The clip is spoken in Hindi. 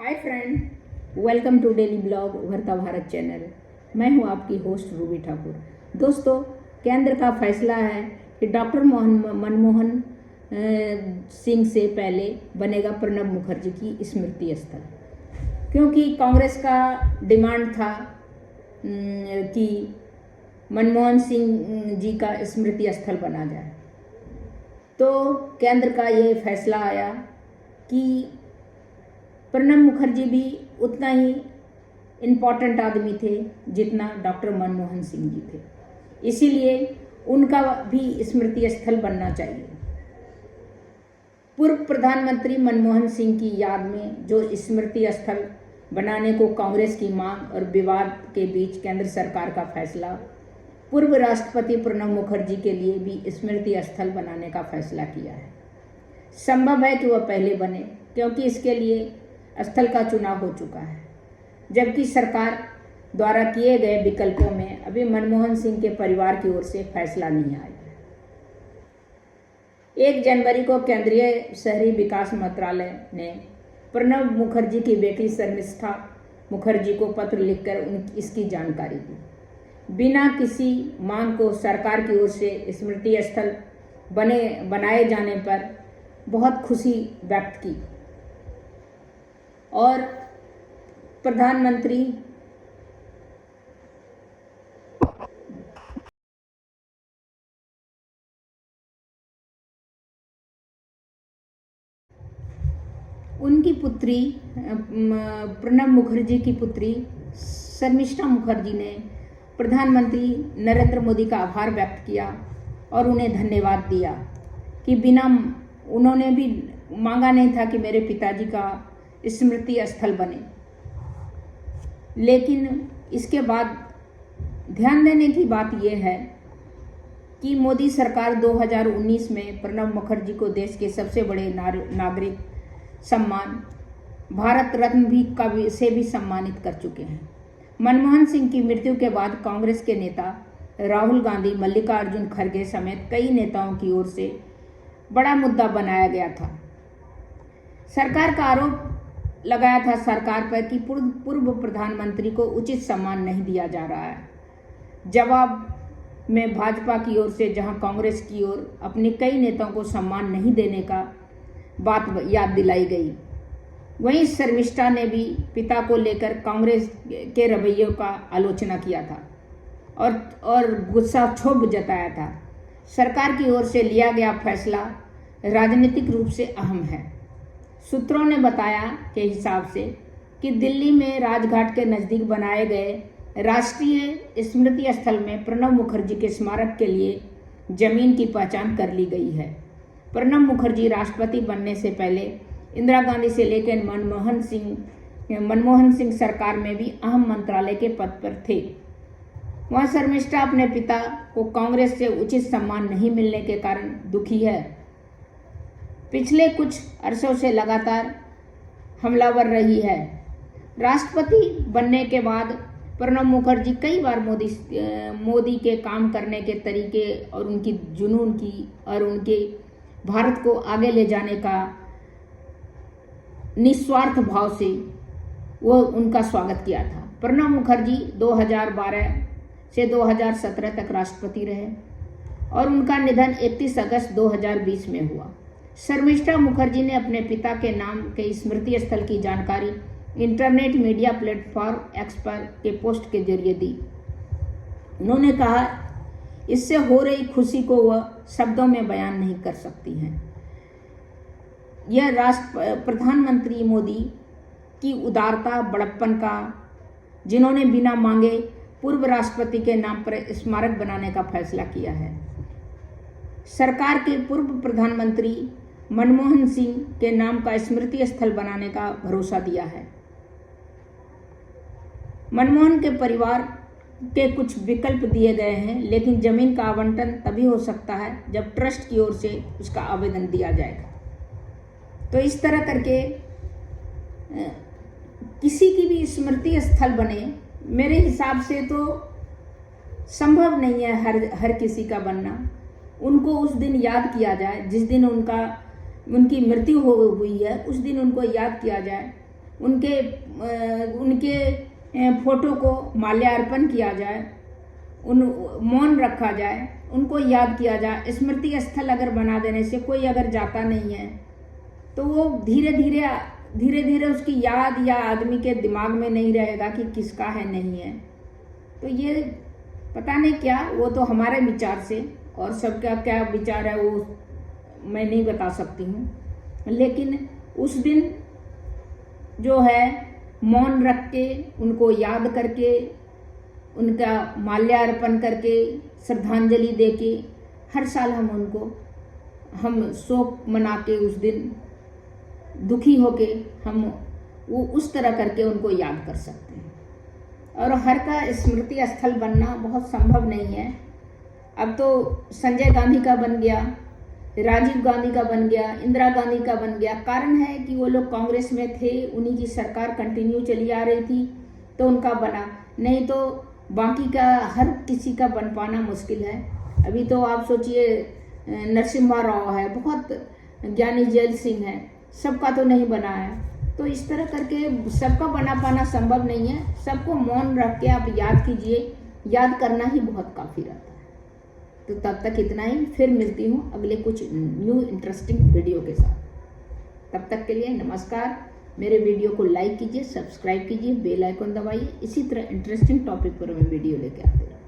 Hi friend, welcome to daily blog Ubharta Bharat channel. मैं हूं आपकी होस्ट रूबी ठाकुर। दोस्तों, केंद्र का फैसला है कि डॉक्टर मनमोहन सिंह से पहले बनेगा प्रणब मुखर्जी की स्मृति स्थल, क्योंकि कांग्रेस का डिमांड था कि मनमोहन सिंह जी का स्मृति स्थल बना जाए। तो केंद्र का ये फैसला आया कि प्रणब मुखर्जी भी उतना ही इम्पोर्टेंट आदमी थे जितना डॉक्टर मनमोहन सिंह जी थे, इसीलिए उनका भी स्मृति स्थल बनना चाहिए। पूर्व प्रधानमंत्री मनमोहन सिंह की याद में जो स्मृति स्थल बनाने को कांग्रेस की मांग और विवाद के बीच केंद्र सरकार का फैसला, पूर्व राष्ट्रपति प्रणब मुखर्जी के लिए भी स्मृति स्थल बनाने का फैसला किया है। संभव है कि वह पहले बने, क्योंकि इसके लिए स्थल का चुनाव हो चुका है, जबकि सरकार द्वारा किए गए विकल्पों में अभी मनमोहन सिंह के परिवार की ओर से फैसला नहीं आया है। 1 जनवरी को केंद्रीय शहरी विकास मंत्रालय ने प्रणब मुखर्जी की बेटी शर्मिष्ठा मुखर्जी को पत्र लिखकर इसकी जानकारी दी। बिना किसी मांग को सरकार की ओर से स्मृति स्थल बनाए जाने पर बहुत खुशी व्यक्त की और प्रधानमंत्री उनकी पुत्री प्रणब मुखर्जी की पुत्री शर्मिष्ठा मुखर्जी ने प्रधानमंत्री नरेंद्र मोदी का आभार व्यक्त किया और उन्हें धन्यवाद दिया कि उन्होंने भी मांगा नहीं था कि मेरे पिताजी का स्मृति स्थल बने। लेकिन इसके बाद ध्यान देने की बात यह है कि मोदी सरकार 2019 में प्रणब मुखर्जी को देश के सबसे बड़े नागरिक सम्मान भारत रत्न से भी सम्मानित कर चुके हैं। मनमोहन सिंह की मृत्यु के बाद कांग्रेस के नेता राहुल गांधी, मल्लिकार्जुन खड़गे समेत कई नेताओं की ओर से बड़ा मुद्दा बनाया गया था। सरकार का आरोप लगाया था सरकार पर कि पूर्व प्रधानमंत्री को उचित सम्मान नहीं दिया जा रहा है। जवाब में भाजपा की ओर से जहां कांग्रेस की ओर अपने कई नेताओं को सम्मान नहीं देने का बात याद दिलाई गई, वहीं शर्मिष्ठा ने भी पिता को लेकर कांग्रेस के रवैये का आलोचना किया था और गुस्सा क्षोभ जताया था। सरकार की ओर से लिया गया फैसला राजनीतिक रूप से अहम है। सूत्रों ने बताया के हिसाब से कि दिल्ली में राजघाट के नज़दीक बनाए गए राष्ट्रीय स्मृति स्थल में प्रणब मुखर्जी के स्मारक के लिए जमीन की पहचान कर ली गई है। प्रणब मुखर्जी राष्ट्रपति बनने से पहले इंदिरा गांधी से लेकर मनमोहन सिंह सरकार में भी अहम मंत्रालय के पद पर थे। वहाँ शर्मिष्ठा अपने पिता को कांग्रेस से उचित सम्मान नहीं मिलने के कारण दुखी है। पिछले कुछ अरसों से लगातार हमलावर रही है। राष्ट्रपति बनने के बाद प्रणब मुखर्जी कई बार मोदी के काम करने के तरीके और उनकी जुनून की और उनके भारत को आगे ले जाने का निस्वार्थ भाव से वो उनका स्वागत किया था। प्रणब मुखर्जी 2012 से 2017 तक राष्ट्रपति रहे और उनका निधन 31 अगस्त 2020 में हुआ। शर्मिष्ठा मुखर्जी ने अपने पिता के नाम के स्मृति स्थल की जानकारी इंटरनेट मीडिया प्लेटफॉर्म एक्स पर के पोस्ट के जरिए दी। उन्होंने कहा, इससे हो रही खुशी को वह शब्दों में बयान नहीं कर सकती हैं। यह प्रधानमंत्री मोदी की उदारता, बड़प्पन का, जिन्होंने बिना मांगे पूर्व राष्ट्रपति के नाम पर स्मारक बनाने का फैसला किया है। सरकार के पूर्व प्रधानमंत्री मनमोहन सिंह के नाम का स्मृति स्थल बनाने का भरोसा दिया है। मनमोहन के परिवार के कुछ विकल्प दिए गए हैं, लेकिन जमीन का आवंटन तभी हो सकता है जब ट्रस्ट की ओर से उसका आवेदन दिया जाएगा। तो इस तरह करके किसी की भी स्मृति स्थल बने, मेरे हिसाब से तो संभव नहीं है हर किसी का बनना। उनको उस दिन याद किया जाए जिस दिन उनकी मृत्यु हुई है, उस दिन उनको याद किया जाए उनके फोटो को माल्यार्पण किया जाए, मौन रखा जाए, उनको याद किया जाए। स्मृति स्थल अगर बना देने से कोई अगर जाता नहीं है तो वो धीरे धीरे उसकी याद या आदमी के दिमाग में नहीं रहेगा कि किसका है नहीं है। तो ये पता नहीं क्या, वो तो हमारे विचार से, और सबका क्या विचार है वो मैं नहीं बता सकती हूँ। लेकिन उस दिन जो है मौन रख के, उनको याद करके, उनका माल्यार्पण करके, श्रद्धांजलि देके, हर साल हम शोक मना के उस दिन दुखी होके हम वो उस तरह करके उनको याद कर सकते हैं। और हर का स्मृति स्थल बनना बहुत संभव नहीं है। अब तो संजय गांधी का बन गया, राजीव गांधी का बन गया, इंदिरा गांधी का बन गया। कारण है कि वो लोग कांग्रेस में थे, उन्हीं की सरकार कंटिन्यू चली आ रही थी तो उनका बना, नहीं तो बाकी का हर किसी का बन पाना मुश्किल है। अभी तो आप सोचिए नरसिम्हा राव है, बहुत ज्ञानी जैल सिंह है, सबका तो नहीं बना है। तो इस तरह करके सबका बना पाना संभव नहीं है। सबको मौन रख के आप याद कीजिए, याद करना ही बहुत काफ़ी रहता है। तो तब तक इतना ही, फिर मिलती हूँ अगले कुछ न्यू इंटरेस्टिंग वीडियो के साथ। तब तक के लिए नमस्कार। मेरे वीडियो को लाइक कीजिए, सब्सक्राइब कीजिए, बेल आइकन दबाइए। इसी तरह इंटरेस्टिंग टॉपिक पर मैं वीडियो लेके आती रहूँ।